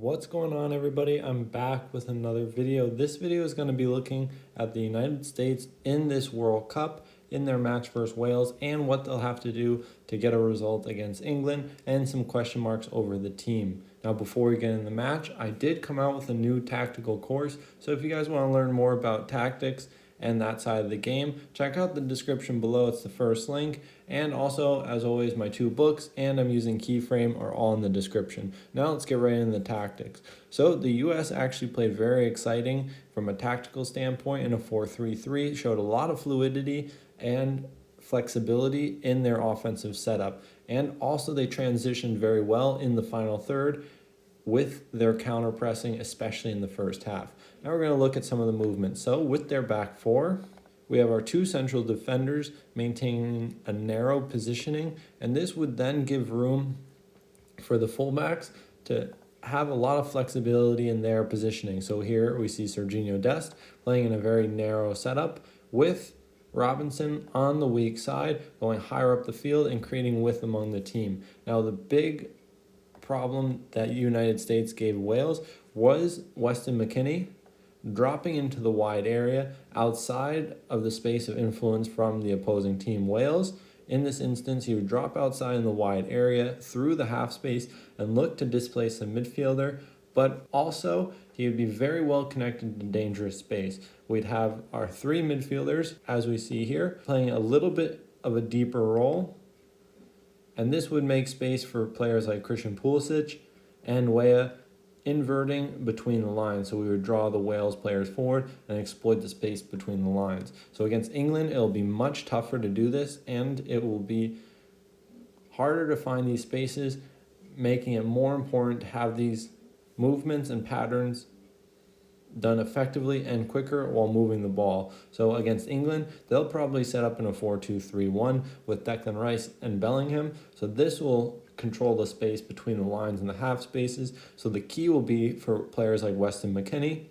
What's going on, everybody? I'm back with another video. This video is going to be looking at the United States in this World Cup in their match versus Wales and what they'll have to do to get a result against England and some question marks over the team. Now, before we get in the match, I did come out with a new tactical course. So if you guys want to learn more about tactics and that side of the game, check out the description below. It's the first link. And also, as always, my 2 books and I'm using Keyframe are all in the description. Now let's get right into the tactics. So the US actually played very exciting from a tactical standpoint in a 4-3-3, showed a lot of fluidity and flexibility in their offensive setup. And also they transitioned very well in the final third with their counter pressing, especially in the first half. Now we're going to look at some of the movements. So with their back 4, we have our 2 central defenders maintaining a narrow positioning, and this would then give room for the fullbacks to have a lot of flexibility in their positioning. So here we see Serginho Dest playing in a very narrow setup with Robinson on the weak side, going higher up the field and creating width among the team. Now the big problem that United States gave Wales was Weston McKennie dropping into the wide area outside of the space of influence from the opposing team. Wales, in this instance, he would drop outside in the wide area through the half space and look to displace a midfielder, but also he would be very well connected to dangerous space. We'd have our 3 midfielders, as we see here, playing a little bit of a deeper role, and this would make space for players like Christian Pulisic and Weah inverting between the lines. So we would draw the Wales players forward and exploit the space between the lines. So against England, it'll be much tougher to do this, and it will be harder to find these spaces, making it more important to have these movements and patterns done effectively and quicker while moving the ball. So against England, they'll probably set up in a 4-2-3-1 with Declan Rice and Bellingham. So this will control the space between the lines and the half spaces. So the key will be for players like Weston McKennie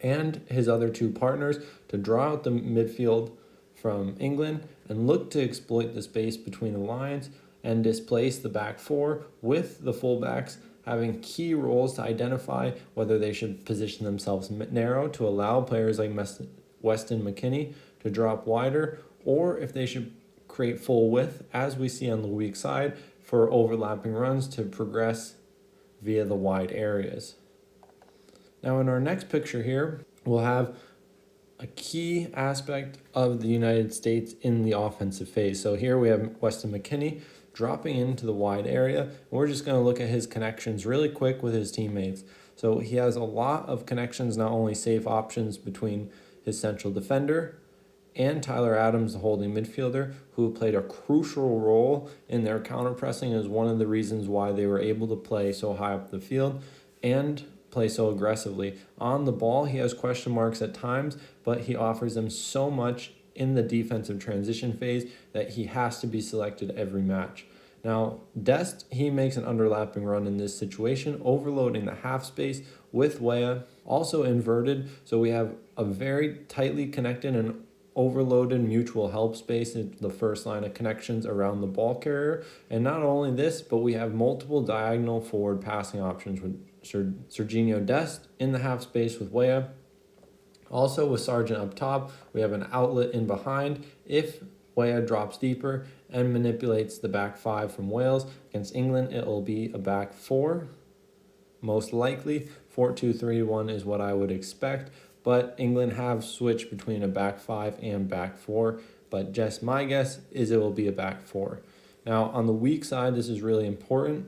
and his other 2 partners to draw out the midfield from England and look to exploit the space between the lines and displace the back 4 with the fullbacks having key roles to identify whether they should position themselves narrow to allow players like Weston McKennie to drop wider, or if they should create full width, as we see on the weak side, for overlapping runs to progress via the wide areas. Now in our next picture here, we'll have a key aspect of the United States in the offensive phase. So here we have Weston McKennie dropping into the wide area, and we're just going to look at his connections really quick with his teammates. So he has a lot of connections, not only safe options between his central defender and Tyler Adams, the holding midfielder, who played a crucial role in their counter-pressing as one of the reasons why they were able to play so high up the field and play so aggressively. On the ball, he has question marks at times, but he offers them so much in the defensive transition phase that he has to be selected every match. Now, Dest, he makes an underlapping run in this situation, overloading the half space with Weah, also inverted, so we have a very tightly connected and overloaded mutual help space in the first line of connections around the ball carrier. And not only this, but we have multiple diagonal forward passing options with Serginho Dest in the half space with Weah. Also with Sargent up top, we have an outlet in behind if Weah drops deeper and manipulates the back 5 from Wales. Against England, it will be a back 4. Most likely, 4-2-3-1 is what I would expect, but England have switched between a back 5 and back 4, but just my guess is it will be a back 4. Now, on the weak side, this is really important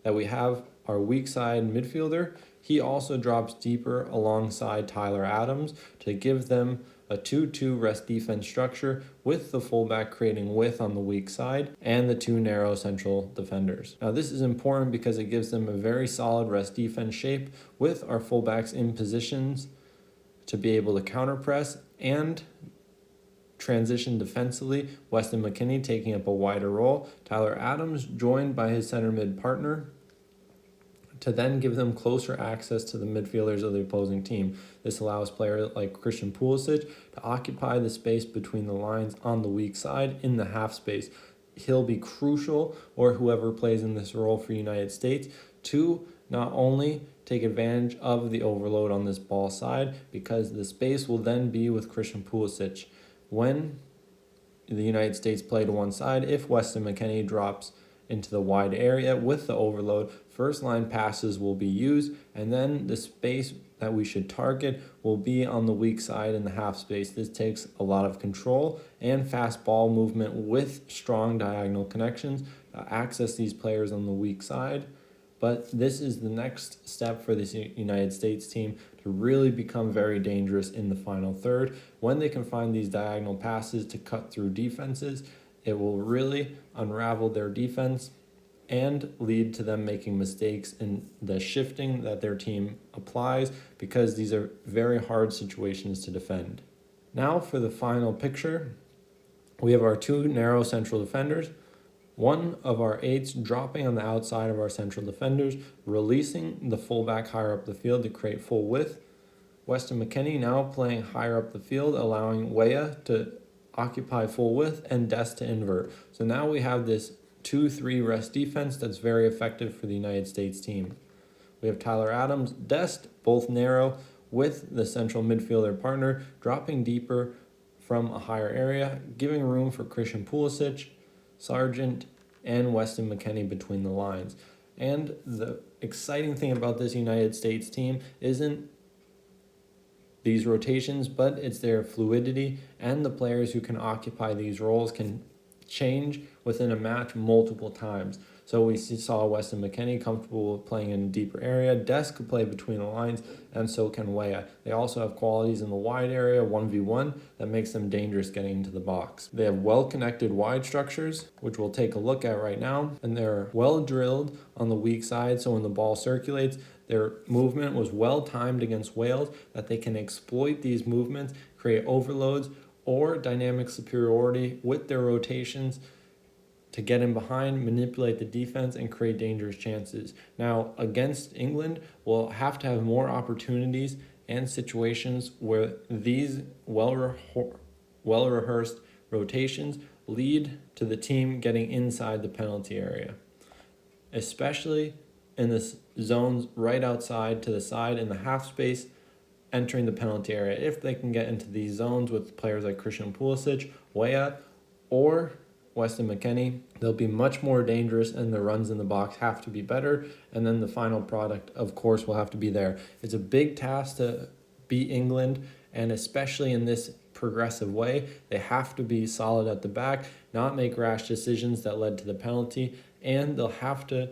that we have our weak side midfielder. He also drops deeper alongside Tyler Adams to give them a 2-2 rest defense structure with the fullback creating width on the weak side and the 2 narrow central defenders. Now this is important because it gives them a very solid rest defense shape with our fullbacks in positions to be able to counter press and transition defensively. Weston McKennie taking up a wider role. Tyler Adams joined by his center mid partner to then give them closer access to the midfielders of the opposing team. This allows players like Christian Pulisic to occupy the space between the lines on the weak side in the half space. He'll be crucial, or whoever plays in this role for United States, to not only take advantage of the overload on this ball side, because the space will then be with Christian Pulisic. When the United States play to one side, if Weston McKennie drops into the wide area with the overload, first line passes will be used, and then the space that we should target will be on the weak side in the half space. This takes a lot of control and fast ball movement with strong diagonal connections to access these players on the weak side. But this is the next step for this United States team to really become very dangerous in the final third. When they can find these diagonal passes to cut through defenses, it will really unravel their defense and lead to them making mistakes in the shifting that their team applies, because these are very hard situations to defend. Now for the final picture, we have our two narrow central defenders. One of our eights dropping on the outside of our central defenders, releasing the fullback higher up the field to create full width. Weston McKennie now playing higher up the field, allowing Weah to occupy full width and Dest to invert. So now we have this 2-3 rest defense that's very effective for the United States team. We have Tyler Adams, Dest, both narrow, with the central midfielder partner dropping deeper from a higher area, giving room for Christian Pulisic, Sargent, and Weston McKennie between the lines. And the exciting thing about this United States team isn't these rotations, but it's their fluidity, and the players who can occupy these roles can change within a match multiple times. So we saw Weston McKennie comfortable playing in a deeper area. Dest could play between the lines, and so can Weah. They also have qualities in the wide area, 1v1, that makes them dangerous getting into the box. They have well-connected wide structures, which we'll take a look at right now, and they're well-drilled on the weak side, so when the ball circulates, their movement was well-timed against Wales, that they can exploit these movements, create overloads, or dynamic superiority with their rotations to get in behind, manipulate the defense, and create dangerous chances. Now, against England, we'll have to have more opportunities and situations where these well-rehearsed rotations lead to the team getting inside the penalty area, especially in the zones right outside to the side in the half space, entering the penalty area. If they can get into these zones with players like Christian Pulisic, Weah, or Weston McKennie, they'll be much more dangerous, and the runs in the box have to be better, and then the final product, of course, will have to be there. It's a big task to beat England, and especially in this progressive way, they have to be solid at the back, not make rash decisions that led to the penalty, and they'll have to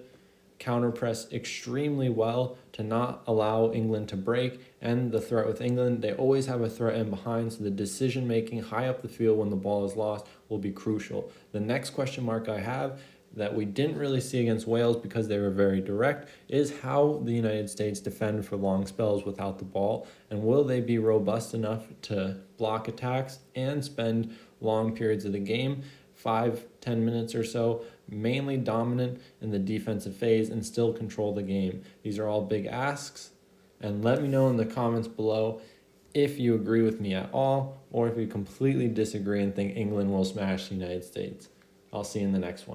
counter-press extremely well to not allow England to break. And the threat with England, they always have a threat in behind, so the decision-making high up the field when the ball is lost will be crucial. The next question mark I have that we didn't really see against Wales because they were very direct is how the United States defend for long spells without the ball, and will they be robust enough to block attacks and spend long periods of the game, 5-10 minutes or so, mainly dominant in the defensive phase and still control the game. These are all big asks, and let me know in the comments below if you agree with me at all, or if you completely disagree and think England will smash the United States. I'll see you in the next one.